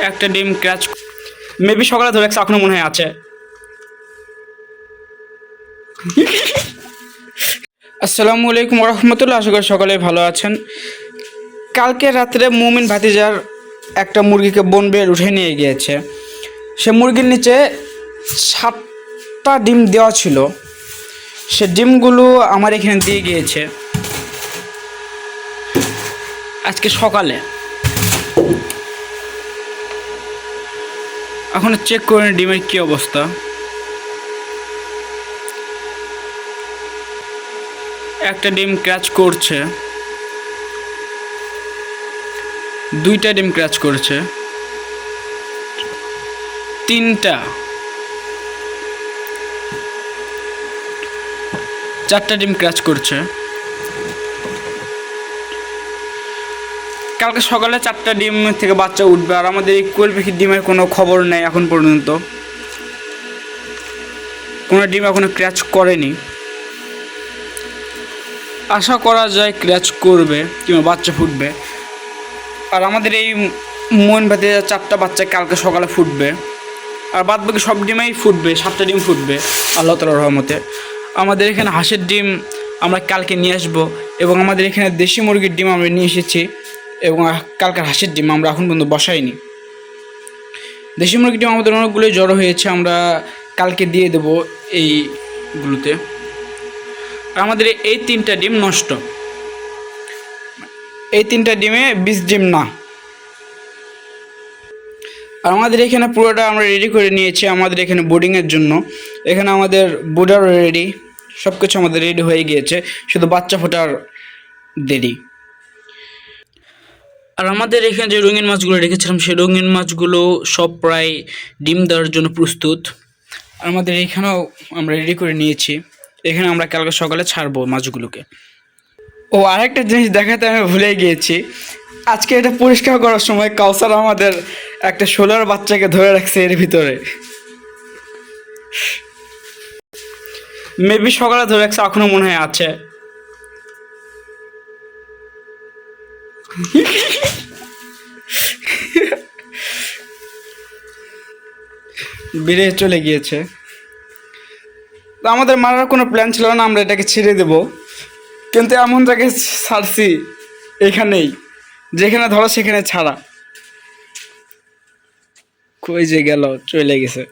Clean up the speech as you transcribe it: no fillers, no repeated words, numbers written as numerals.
একটা ডিম crutch maybe সকালে ধরে এখনো মনে হয় আছে। আসসালামু আলাইকুম রহমতুল্লাহ, আশা করি সকলে ভালো আছেন। কালকে রাত্রে মুমিন ভাতিজার একটা মুরগিকে বন বের উঠে নিয়ে গিয়েছে। সে মুরগির নিচে 7টা ডিম দেওয়া ছিল। সে ডিমগুলো আমার এখানে দিয়ে গিয়েছে আজকে সকালে। এখন চেক করে ডিমের কী অবস্থা। একটা ডিম ক্র্যাচ করছে, 2টা ডিম ক্র্যাচ করেছে, 3টা, 4টা ডিম ক্র্যাচ করছে। কালকে সকালে 4টা ডিম থেকে বাচ্চা উঠবে। আর আমাদের এই কোয়েল পাখির ডিমের কোনো খবর নেই এখন পর্যন্ত, কোনো ডিম এখনো ক্র্যাচ করেনি। আশা করা যায় ক্র্যাচ করবে কিংবা বাচ্চা ফুটবে। আর আমাদের এই মন ভাতে 4টা বাচ্চা কালকে সকালে ফুটবে, আর বাদ বাকি সব ডিমেই ফুটবে, 7টা ডিম ফুটবে আল্লাহ তাআলার রহমতে। আমাদের এখানে হাঁসের ডিম আমরা কালকে নিয়ে আসবো, এবং আমাদের এখানে দেশি মুরগির ডিম আমরা নিয়ে এসেছি, এবং কালকার হাঁসের ডিম আমরা এখন পর্যন্ত বসাইনি। দেশি মুরগির ডিম আমাদের অনেকগুলোই জড়ো হয়েছে, আমরা কালকে দিয়ে দেবো এইগুলোতে। আর আমাদের এই 3টা ডিম নষ্ট, এই 3টা ডিমে 20 ডিম না। আর আমাদের এখানে পুরোটা আমরা রেডি করে নিয়েছি আমাদের এখানে বোর্ডিংয়ের জন্য। এখানে আমাদের বোর্ডারও রেডি, সব কিছু আমাদের রেডি হয়ে গিয়েছে, শুধু বাচ্চা ফোটার দেরি। আর আমাদের এখানে যে রঙিন মাছগুলো রেখেছিলাম সেই রঙিন মাছগুলো সব প্রায় ডিম দেওয়ার জন্য প্রস্তুত। আর আমাদের এখানেও আমরা রেডি করে নিয়েছি, এখানে আমরা কালকে সকালে ছাড়বো মাছগুলোকে। ও আরেকটা জিনিস দেখাতে আমি ভুলে গিয়েছি, আজকে এটা পরিষ্কার করার সময় কাউসার আমাদের একটা শোলার বাচ্চাকে ধরে রাখছে এর ভিতরে। মেবি সকালে ধরে রাখছে, এখনো মনে হয় আছে। বেড়ে চলে গিয়েছে। তো আমাদের মারার কোনো প্ল্যান ছিল না, আমরা এটাকে ছেড়ে দেব, কিন্তু এমন জায়গায় ছাড়ছি এখানেই, যেখানে ধরো সেখানে ছাড়া। কই যে গেল, চলে গেছে।